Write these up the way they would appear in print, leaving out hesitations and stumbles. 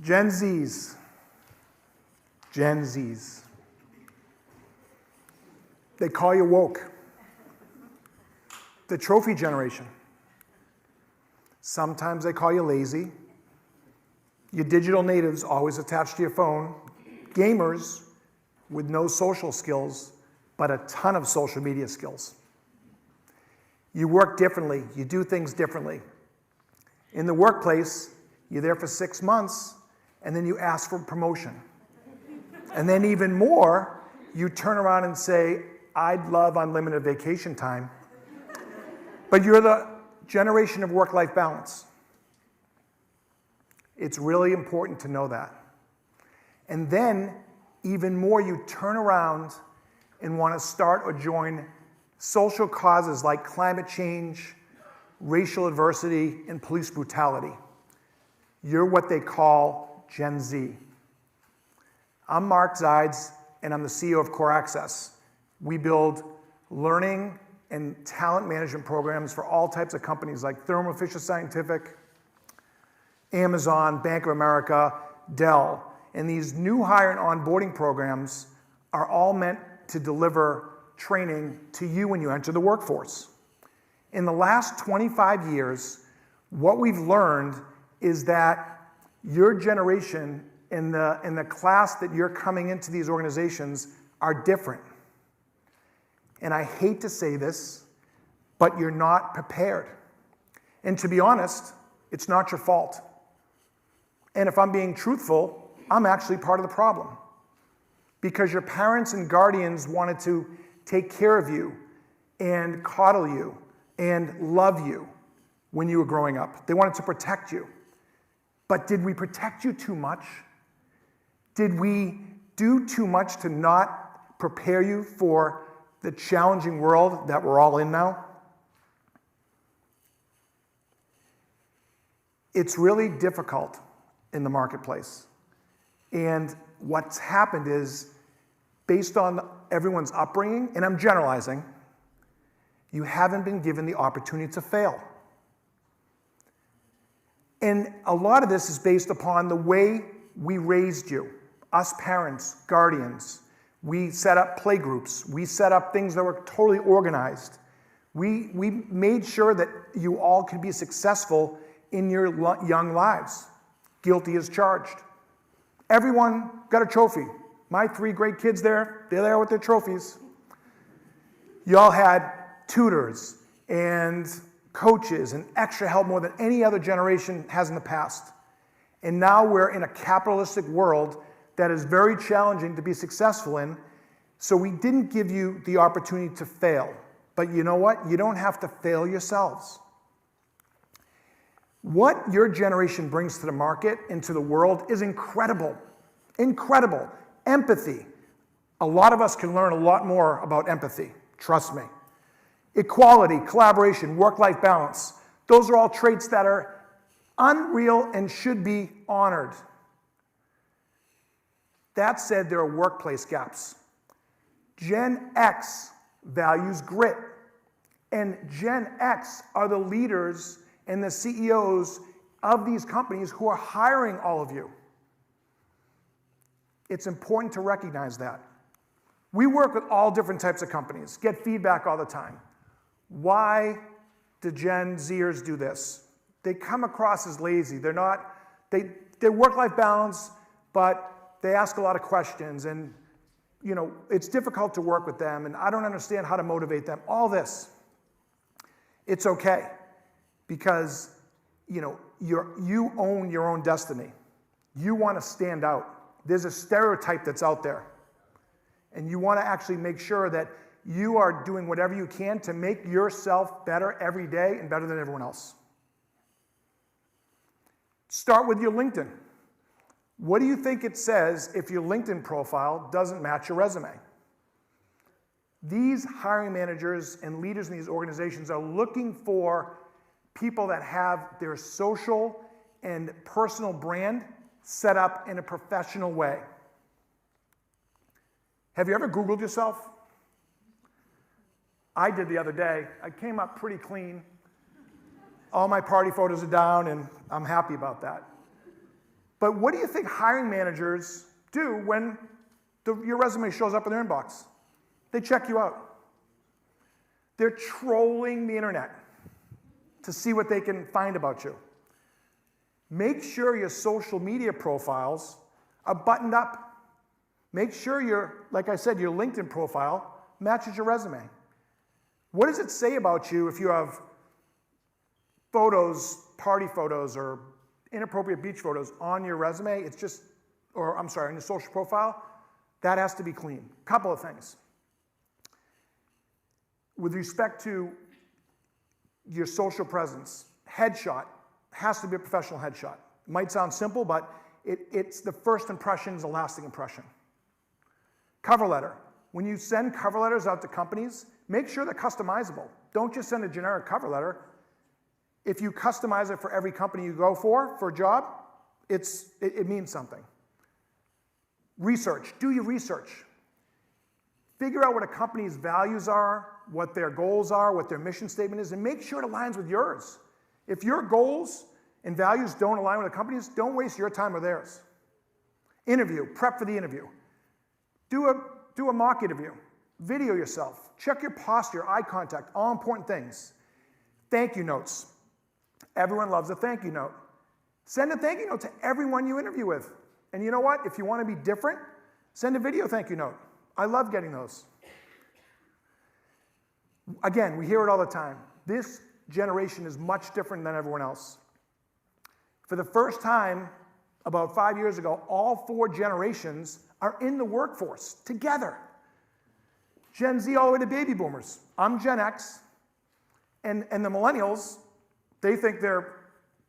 Gen Zs. Gen Zs. They call you woke. The trophy generation. Sometimes they call you lazy. Your digital natives always attached to your phone. Gamers with no social skills, but a ton of social media skills. You work differently. You do things differently. In the workplace, you're there for 6 months, and then you ask for promotion. And then even more, you turn around and say, I'd love unlimited vacation time. But you're the generation of work-life balance. It's really important to know that. And then, even more, you turn around and want to start or join social causes like climate change, racial adversity, and police brutality. You're what they call Gen Z. I'm Mark Zides, and I'm the CEO of Core Access. We build learning and talent management programs for all types of companies like Thermo Fisher Scientific, Amazon, Bank of America, Dell. And these new hire and onboarding programs are all meant to deliver training to you when you enter the workforce. In the last 25 years, what we've learned is that your generation and the class that you're coming into these organizations are different. And I hate to say this, but you're not prepared. And to be honest, it's not your fault. And if I'm being truthful, I'm actually part of the problem. Because your parents and guardians wanted to take care of you and coddle you and love you when you were growing up. They wanted to protect you. But did we protect you too much? Did we do too much to not prepare you for the challenging world that we're all in now? It's really difficult in the marketplace. And what's happened is, based on everyone's upbringing, and I'm generalizing, you haven't been given the opportunity to fail. And a lot of this is based upon the way we raised you, us parents, guardians. We set up playgroups. We set up things that were totally organized. We made sure that you all could be successful in your young lives. Guilty as charged. Everyone got a trophy. My 3 great kids they're there with their trophies. You all had tutors and coaches and extra help more than any other generation has in the past. And now we're in a capitalistic world that is very challenging to be successful in. So we didn't give you the opportunity to fail. But you know what? You don't have to fail yourselves. What your generation brings to the market and to the world is incredible. Incredible. Empathy. A lot of us can learn a lot more about empathy. Trust me. Equality, collaboration, work-life balance. Those are all traits that are unreal and should be honored. That said, there are workplace gaps. Gen X values grit. And Gen X are the leaders and the CEOs of these companies who are hiring all of you. It's important to recognize that. We work with all different types of companies, get feedback all the time. Why do Gen Zers do this? They come across as lazy. They're work-life balance, but they ask a lot of questions, and it's difficult to work with them, and I don't understand how to motivate them. All this. It's okay, because you own your own destiny. You want to stand out. There's a stereotype that's out there, and you want to actually make sure that you are doing whatever you can to make yourself better every day and better than everyone else. Start with your LinkedIn. What do you think it says if your LinkedIn profile doesn't match your resume? These hiring managers and leaders in these organizations are looking for people that have their social and personal brand set up in a professional way. Have you ever Googled yourself? I did the other day. I came up pretty clean. All my party photos are down, and I'm happy about that. But what do you think hiring managers do when your resume shows up in their inbox? They check you out. They're trolling the internet to see what they can find about you. Make sure your social media profiles are buttoned up. Make sure like I said, your LinkedIn profile matches your resume. What does it say about you if you have photos, party photos, or inappropriate beach photos on your resume? It's just, or I'm sorry, on your social profile, that has to be clean. Couple of things. With respect to your social presence, headshot has to be a professional headshot. It might sound simple, but it's the first impression is a lasting impression. Cover letter. When you send cover letters out to companies, make sure they're customizable. Don't just send a generic cover letter. If you customize it for every company you go for a job, it means something. Research. Do your research. Figure out what a company's values are, what their goals are, what their mission statement is, and make sure it aligns with yours. If your goals and values don't align with the company's, don't waste your time or theirs. Interview. Prep for the interview. Do a mock interview. Video yourself. Check your posture, eye contact, all important things. Thank you notes. Everyone loves a thank you note. Send a thank you note to everyone you interview with. And you know what? If you want to be different, send a video thank you note. I love getting those. Again, we hear it all the time. This generation is much different than everyone else. For the first time, about 5 years ago, all 4 generations are in the workforce together. Gen Z all the way to baby boomers. I'm Gen X, and the millennials, they think they're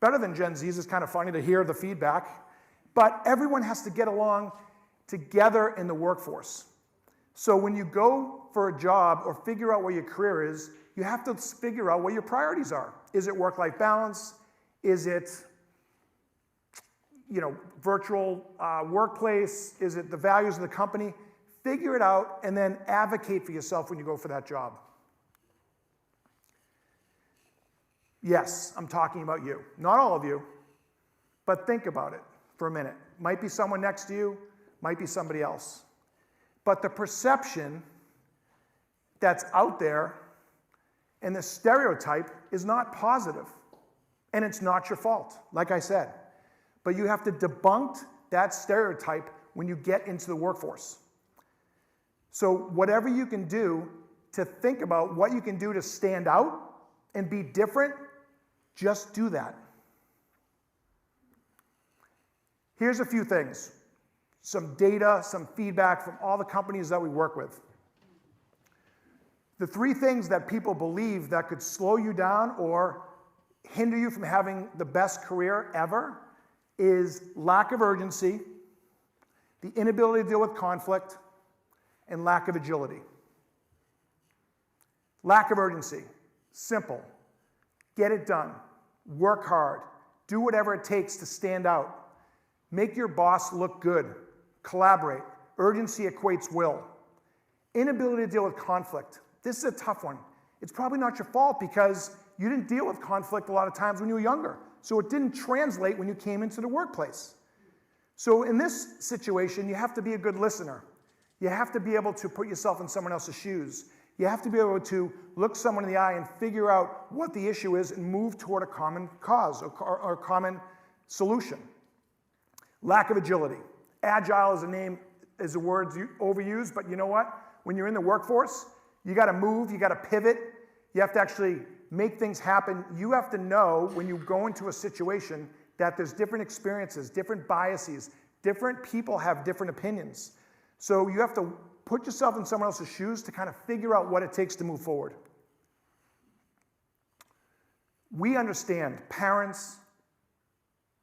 better than Gen Zs. It's kind of funny to hear the feedback. But everyone has to get along together in the workforce. So when you go for a job or figure out what your career is, you have to figure out what your priorities are. Is it work-life balance? Is it virtual workplace? Is it the values of the company? Figure it out and then advocate for yourself when you go for that job. Yes, I'm talking about you. Not all of you, but think about it for a minute. Might be someone next to you, might be somebody else. But the perception that's out there and the stereotype is not positive, and it's not your fault, like I said. But you have to debunk that stereotype when you get into the workforce. So whatever you can do to think about what you can do to stand out and be different, just do that. Here's a few things. Some data, some feedback from all the companies that we work with. The 3 things that people believe that could slow you down or hinder you from having the best career ever is lack of urgency, the inability to deal with conflict, and lack of agility. Lack of urgency. Simple. Get it done. Work hard. Do whatever it takes to stand out. Make your boss look good. Collaborate. Urgency equates will. Inability to deal with conflict. This is a tough one. It's probably not your fault because you didn't deal with conflict a lot of times when you were younger. So it didn't translate when you came into the workplace. So in this situation, you have to be a good listener. You have to be able to put yourself in someone else's shoes. You have to be able to look someone in the eye and figure out what the issue is and move toward a common cause or a common solution. Lack of agility. Agile is a word overused, but you know what? When you're in the workforce, you got to move, you got to pivot, you have to actually make things happen. You have to know when you go into a situation that there's different experiences, different biases, different people have different opinions. So you have to put yourself in someone else's shoes to kind of figure out what it takes to move forward. We understand, parents,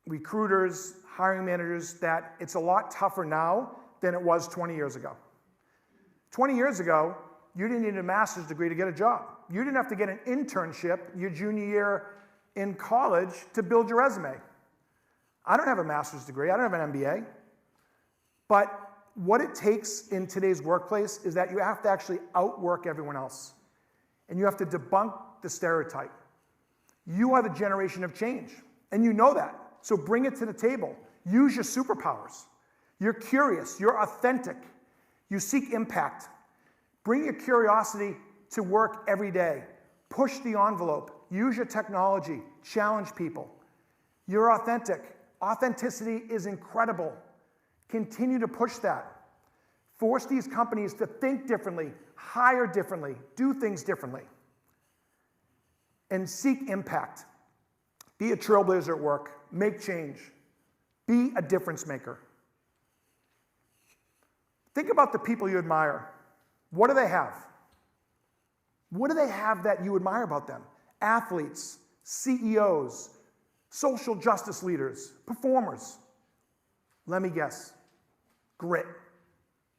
recruiters, hiring managers, that it's a lot tougher now than it was 20 years ago. 20 years ago, you didn't need a master's degree to get a job. You didn't have to get an internship your junior year in college to build your resume. I don't have a master's degree. I don't have an MBA. But what it takes in today's workplace is that you have to actually outwork everyone else. And you have to debunk the stereotype. You are the generation of change, and you know that. So bring it to the table. Use your superpowers. You're curious. You're authentic. You seek impact. Bring your curiosity to work every day. Push the envelope. Use your technology. Challenge people. You're authentic. Authenticity is incredible. Continue to push that. Force these companies to think differently, hire differently, do things differently, and seek impact. Be a trailblazer at work. Make change. Be a difference maker. Think about the people you admire. What do they have? What do they have that you admire about them? Athletes, CEOs, social justice leaders, performers. Let me guess. Grit,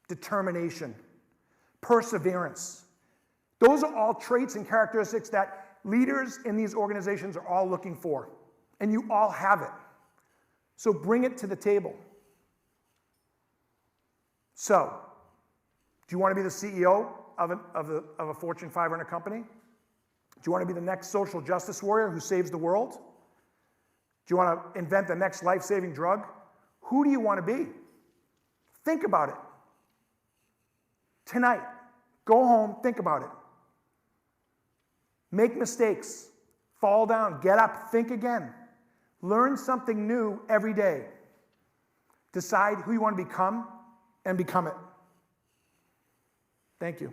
determination, perseverance. Those are all traits and characteristics that leaders in these organizations are all looking for. And you all have it. So bring it to the table. So, do you want to be the CEO of a Fortune 500 company? Do you want to be the next social justice warrior who saves the world? Do you want to invent the next life-saving drug? Who do you want to be? Think about it. Tonight, go home, think about it. Make mistakes, fall down, get up, think again. Learn something new every day. Decide who you want to become and become it. Thank you.